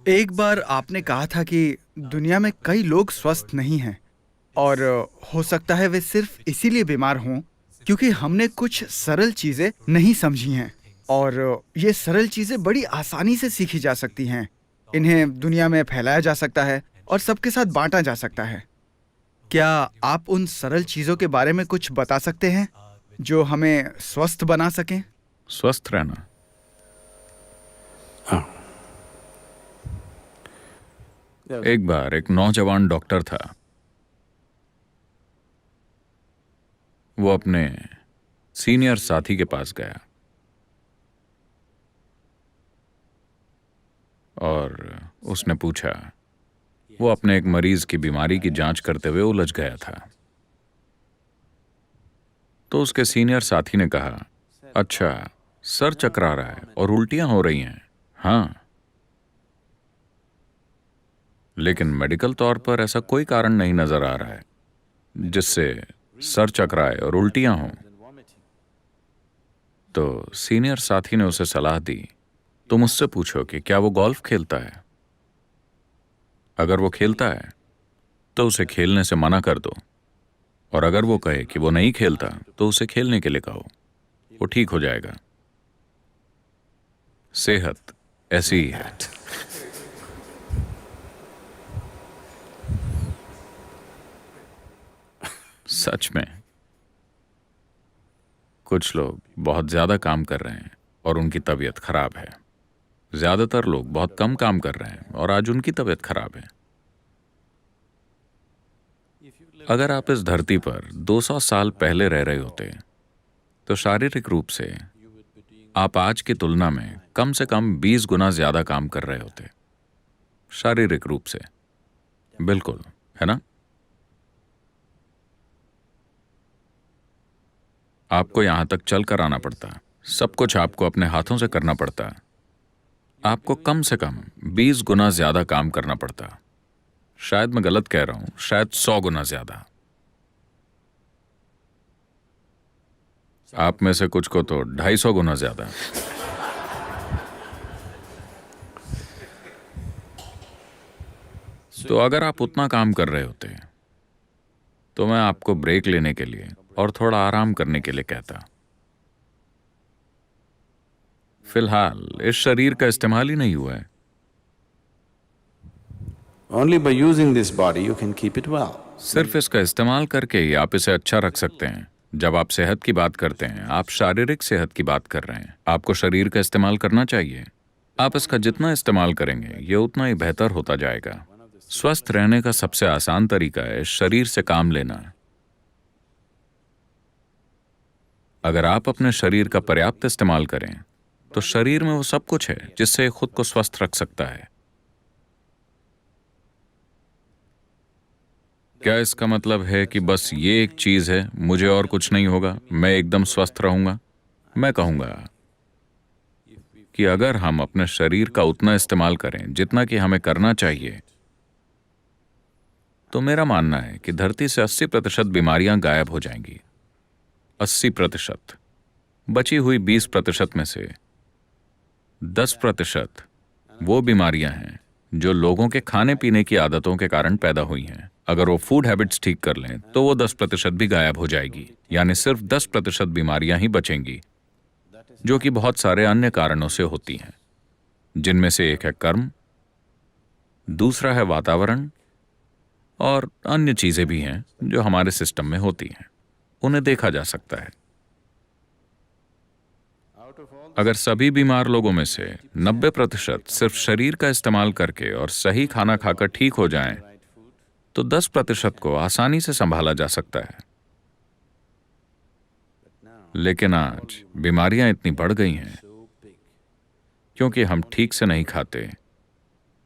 एक बार आपने कहा था कि दुनिया में कई लोग स्वस्थ नहीं हैं और हो सकता है वे सिर्फ इसीलिए बीमार हों क्योंकि हमने कुछ सरल चीजें नहीं समझी हैं। और ये सरल चीजें बड़ी आसानी से सीखी जा सकती हैं। इन्हें दुनिया में फैलाया जा सकता है और सबके साथ बांटा जा सकता है। क्या आप उन सरल चीजों के बारे में कुछ बता सकते हैं जो हमें स्वस्थ बना सकें? स्वस्थ रहना। एक बार एक नौजवान डॉक्टर था। वो अपने सीनियर साथी के पास गया और उसने पूछा। वो अपने एक मरीज की बीमारी की जांच करते हुए उलझ गया था। तो उसके सीनियर साथी ने कहा, अच्छा, सर चकरा रहा है और उल्टियां हो रही हैं। हाँ, लेकिन मेडिकल तौर पर ऐसा कोई कारण नहीं नजर आ रहा है जिससे सर चकराए और उल्टियां हों। तो सीनियर साथी ने उसे सलाह दी, तुम उससे पूछो कि क्या वो गोल्फ खेलता है। अगर वो खेलता है तो उसे खेलने से मना कर दो, और अगर वो कहे कि वो नहीं खेलता तो उसे खेलने के लिए कहो। वो ठीक हो जाएगा। सेहत ऐसी ही है। सच में कुछ लोग बहुत ज्यादा काम कर रहे हैं और उनकी तबीयत खराब है। ज्यादातर लोग बहुत कम काम कर रहे हैं और आज उनकी तबीयत खराब है। अगर आप इस धरती पर 200 साल पहले रह रहे होते तो शारीरिक रूप से आप आज की तुलना में कम 20 गुना ज्यादा काम कर रहे होते। शारीरिक रूप से। बिल्कुल, है ना? आपको यहां तक चल कर आना पड़ता, सब कुछ आपको अपने हाथों से करना पड़ता। आपको कम से कम 20 गुना ज्यादा काम करना पड़ता। शायद मैं गलत कह रहा हूं, शायद 100 गुना ज्यादा। आप में से कुछ को तो 250 गुना ज्यादा। तो अगर आप उतना काम कर रहे होते तो मैं आपको ब्रेक लेने के लिए और थोड़ा आराम करने के लिए कहता। फिलहाल इस शरीर का इस्तेमाल ही नहीं हुआ है। Only by using this body you can keep it well. सिर्फ इसका इस्तेमाल करके ही आप इसे अच्छा रख सकते हैं। जब आप सेहत की बात करते हैं, आप शारीरिक सेहत की बात कर रहे हैं। आपको शरीर का इस्तेमाल करना चाहिए। आप इसका जितना इस्तेमाल करेंगे, ये उतना ही बेहतर होता जाएगा। स्वस्थ रहने का सबसे आसान तरीका है शरीर से काम लेना। अगर आप अपने शरीर का पर्याप्त इस्तेमाल करें तो शरीर में वो सब कुछ है जिससे खुद को स्वस्थ रख सकता है। क्या इसका मतलब है कि बस ये एक चीज है, मुझे और कुछ नहीं होगा, मैं एकदम स्वस्थ रहूंगा? मैं कहूंगा कि अगर हम अपने शरीर का उतना इस्तेमाल करें जितना कि हमें करना चाहिए, तो मेरा मानना है कि धरती से 80% बीमारियां गायब हो जाएंगी। 80%। बची हुई 20% में से 10% वो बीमारियां हैं जो लोगों के खाने पीने की आदतों के कारण पैदा हुई हैं। अगर वो फूड हैबिट्स ठीक कर लें तो वो 10% भी गायब हो जाएगी। यानी सिर्फ 10% बीमारियां ही बचेंगी, जो कि बहुत सारे अन्य कारणों से होती हैं, जिनमें से एक है कर्म, दूसरा है वातावरण, और अन्य चीजें भी हैं जो हमारे सिस्टम में होती हैं। उन्हें देखा जा सकता है। अगर सभी बीमार लोगों में से 90% सिर्फ शरीर का इस्तेमाल करके और सही खाना खाकर ठीक हो जाएं, तो 10% को आसानी से संभाला जा सकता है। लेकिन आज बीमारियां इतनी बढ़ गई हैं क्योंकि हम ठीक से नहीं खाते,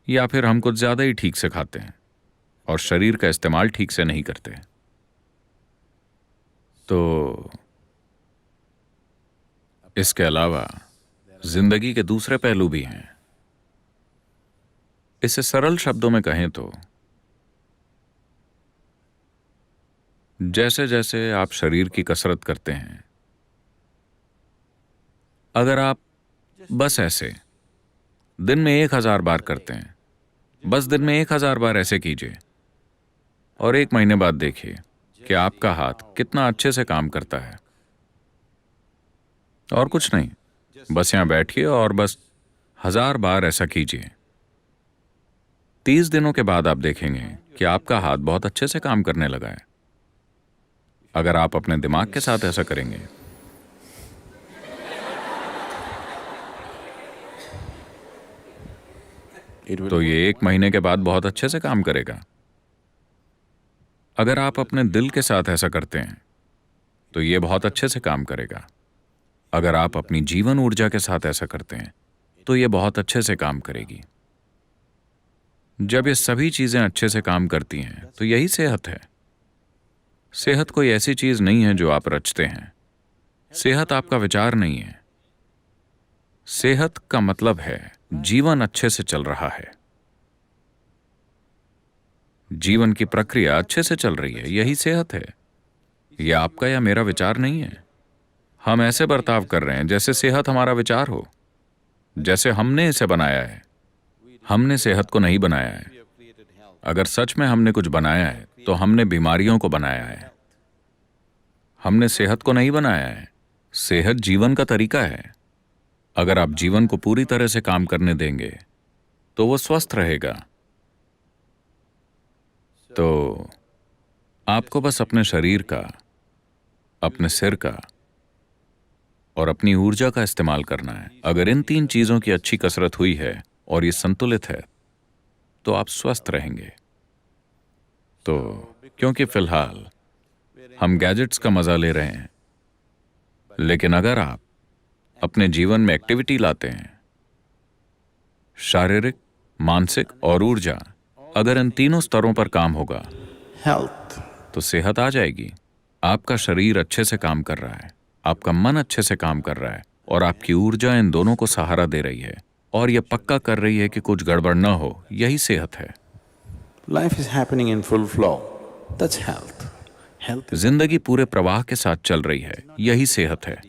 या फिर हम कुछ ज्यादा ही ठीक से खाते हैं और शरीर का इस्तेमाल ठीक से नहीं करते। तो इसके अलावा जिंदगी के दूसरे पहलू भी हैं। इसे सरल शब्दों में कहें तो जैसे जैसे आप शरीर की कसरत करते हैं, अगर आप बस ऐसे दिन में 1000 बार करते हैं बस दिन में 1000 बार ऐसे कीजिए और 1 महीने बाद देखिए कि आपका हाथ कितना अच्छे से काम करता है। और कुछ नहीं, बस यहां बैठिए और बस 1000 बार ऐसा कीजिए। 30 दिनों के बाद आप देखेंगे कि आपका हाथ बहुत अच्छे से काम करने लगा है। अगर आप अपने दिमाग के साथ ऐसा करेंगे It will तो ये 1 महीने के बाद बहुत अच्छे से काम करेगा। अगर आप अपने दिल के साथ ऐसा करते हैं तो ये बहुत अच्छे से काम करेगा। अगर आप अपनी जीवन ऊर्जा के साथ ऐसा करते हैं तो ये बहुत अच्छे से काम करेगी। जब ये सभी चीजें अच्छे से काम करती हैं तो यही सेहत है। सेहत कोई ऐसी चीज नहीं है जो आप रचते हैं। सेहत आपका विचार नहीं है। सेहत का मतलब है जीवन अच्छे से चल रहा है, जीवन की प्रक्रिया अच्छे से चल रही है, यही सेहत है। यह आपका या मेरा विचार नहीं है। हम ऐसे बर्ताव कर रहे हैं जैसे सेहत हमारा विचार हो, जैसे हमने इसे बनाया है। हमने सेहत को नहीं बनाया है। अगर सच में हमने कुछ बनाया है तो हमने बीमारियों को बनाया है। हमने सेहत को नहीं बनाया है। सेहत जीवन का तरीका है। अगर आप जीवन को पूरी तरह से काम करने देंगे तो वो स्वस्थ रहेगा। तो आपको बस अपने शरीर का, अपने सिर का और अपनी ऊर्जा का इस्तेमाल करना है। अगर इन 3 चीजों की अच्छी कसरत हुई है और ये संतुलित है तो आप स्वस्थ रहेंगे। तो क्योंकि फिलहाल हम गैजेट्स का मजा ले रहे हैं, लेकिन अगर आप अपने जीवन में एक्टिविटी लाते हैं, शारीरिक, मानसिक और ऊर्जा, अगर इन तीनों स्तरों पर काम होगा health. तो सेहत आ जाएगी। आपका शरीर अच्छे से काम कर रहा है, आपका मन अच्छे से काम कर रहा है और आपकी ऊर्जा इन दोनों को सहारा दे रही है और यह पक्का कर रही है कि कुछ गड़बड़ न हो। यही सेहत है। Life is happening in full flow. That's health. Health is जिंदगी पूरे प्रवाह के साथ चल रही है, यही सेहत है।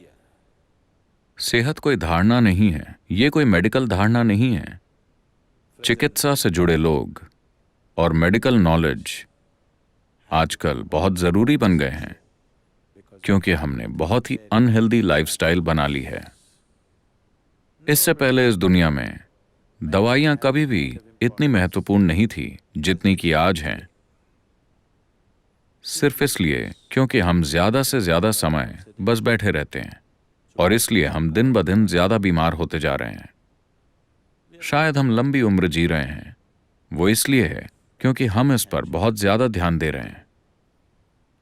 सेहत कोई धारणा नहीं है, ये कोई मेडिकल धारणा नहीं है। चिकित्सा से जुड़े लोग और मेडिकल नॉलेज आजकल बहुत जरूरी बन गए हैं क्योंकि हमने बहुत ही अनहेल्दी लाइफस्टाइल बना ली है। इससे पहले इस दुनिया में दवाइयां कभी भी इतनी महत्वपूर्ण नहीं थी जितनी कि आज हैं। सिर्फ इसलिए क्योंकि हम ज्यादा से ज्यादा समय बस बैठे रहते हैं और इसलिए हम दिन ब दिन ज्यादा बीमार होते जा रहे हैं। शायद हम लंबी उम्र जी रहे हैं, वो इसलिए है क्योंकि हम इस पर बहुत ज्यादा ध्यान दे रहे हैं।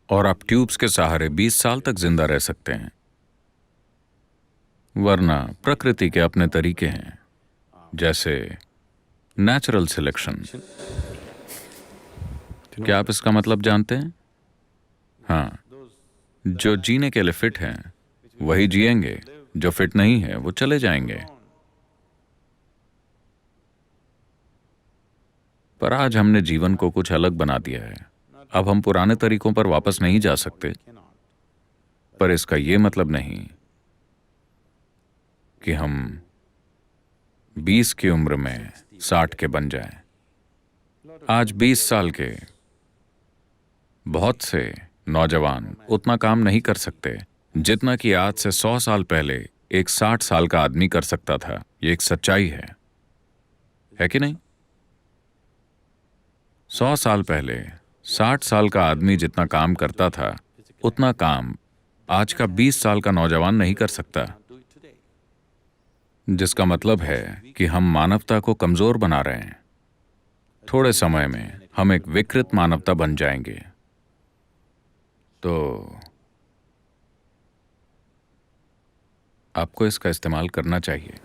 और आप ट्यूब्स के सहारे 20 साल तक जिंदा रह सकते हैं, वरना प्रकृति के अपने तरीके हैं, जैसे नेचुरल सिलेक्शन। क्या आप इसका मतलब जानते हैं? हाँ, जो जीने के लिए फिट हैं वही जिएंगे, जो फिट नहीं है वो चले जाएंगे। पर आज हमने जीवन को कुछ अलग बना दिया है। अब हम पुराने तरीकों पर वापस नहीं जा सकते, पर इसका यह मतलब नहीं कि हम 20 की उम्र में 60 के बन जाएं। आज 20 साल के बहुत से नौजवान उतना काम नहीं कर सकते जितना कि आज से 100 साल पहले एक 60 साल का आदमी कर सकता था। ये एक सच्चाई है कि नहीं? 100 साल पहले 60 साल का आदमी जितना काम करता था उतना काम आज का 20 साल का नौजवान नहीं कर सकता, जिसका मतलब है कि हम मानवता को कमजोर बना रहे हैं। थोड़े समय में हम एक विकृत मानवता बन जाएंगे। तो आपको इसका इस्तेमाल करना चाहिए।